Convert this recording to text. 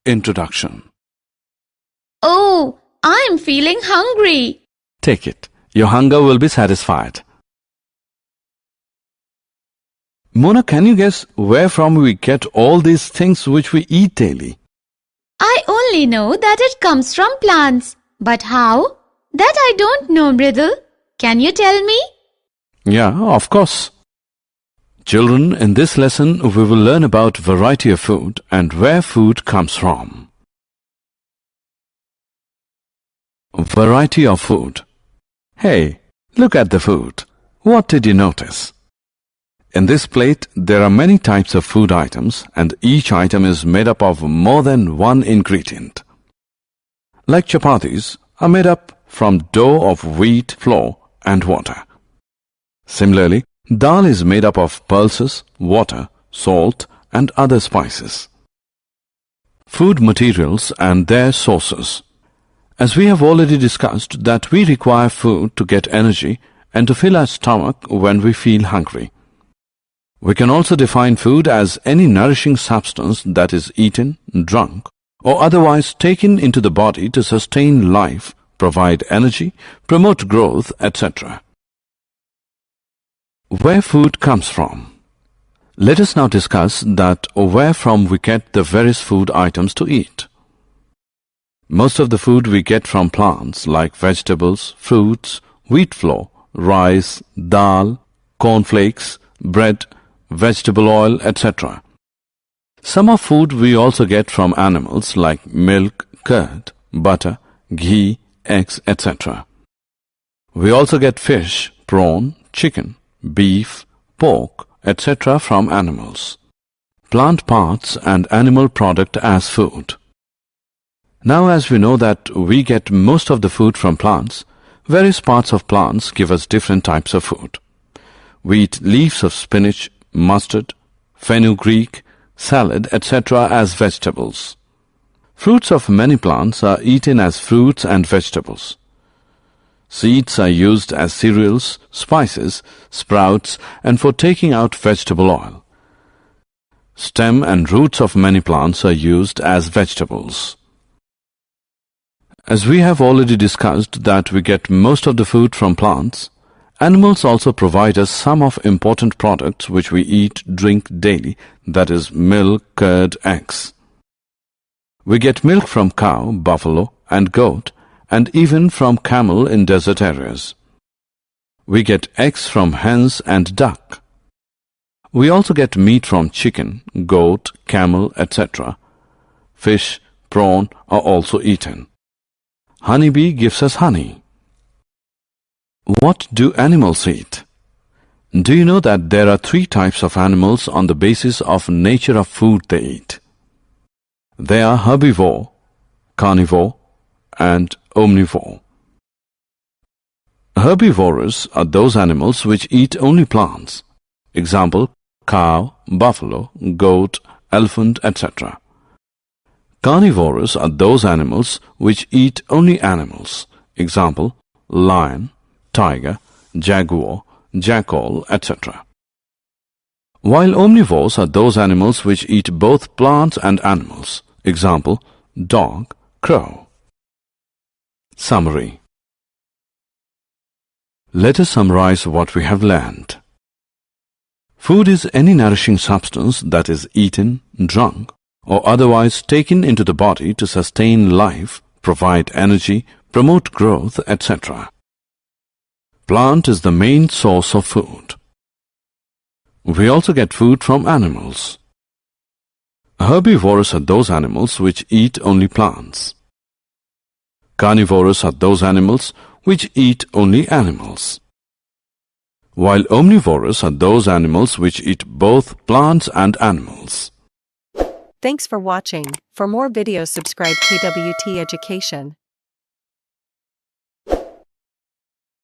Introduction. Oh, I'm feeling hungry. Take it. Your hunger will be satisfied. Mona, can you guess where from we get all these things which we eat daily? I only know that it comes from plants. But how? That I don't know, Mridul. Can you tell me? Yeah, of course. Children, in this lesson we will learn about variety of food and where food comes from. Variety of food. Hey, look at the food. What did you notice? In this plate, there are many types of food items and each item is made up of more than one ingredient. Like chapatis are made up from dough of wheat, flour and water. Similarly, dal is made up of pulses, water, salt and other spices. Food materials and their sources. As we have already discussed that we require food to get energy and to fill our stomach when we feel hungry. We can also define food as any nourishing substance that is eaten, drunk, or otherwise taken into the body to sustain life, provide energy, promote growth, etc. Where food comes from. Let us now discuss that where from we get the various food items to eat. Most of the food we get from plants like vegetables, fruits, wheat flour, rice, dal, cornflakes, bread, vegetable oil, etc. Some of food we also get from animals like milk, curd, butter, ghee, eggs, etc. We also get fish, prawn, chicken, beef, pork, etc. from animals. Plant parts and animal product as food. Now as we know that we get most of the food from plants, various parts of plants give us different types of food. We eat leaves of spinach, mustard, fenugreek, salad, etc. as vegetables. Fruits of many plants are eaten as fruits and vegetables. Seeds are used as cereals, spices, sprouts, and for taking out vegetable oil. Stem and roots of many plants are used as vegetables. As we have already discussed that we get most of the food from plants, animals also provide us some of important products which we eat, drink daily, that is milk, curd, eggs. We get milk from cow, buffalo, and goat, and even from camel in desert areas. We get eggs from hens and duck. We also get meat from chicken, goat, camel, etc. Fish, prawn are also eaten. Honeybee gives us honey. What do animals eat? Do you know that there are 3 types of animals on the basis of nature of food they eat? They are herbivore, carnivore, and omnivore. Herbivores are those animals which eat only plants. Example, cow, buffalo, goat, elephant, etc. Carnivores are those animals which eat only animals. Example, lion, tiger, jaguar, jackal, etc. While omnivores are those animals which eat both plants and animals. Example, dog, crow. Summary. Let us summarize what we have learned. Food is any nourishing substance that is eaten, drunk, or otherwise taken into the body to sustain life, provide energy, promote growth, etc. Plant is the main source of food. We also get food from animals. Herbivores are those animals which eat only plants. Carnivores are those animals which eat only animals. While omnivores are those animals which eat both plants and animals. Thanks for watching. For more videos subscribe KWT Education.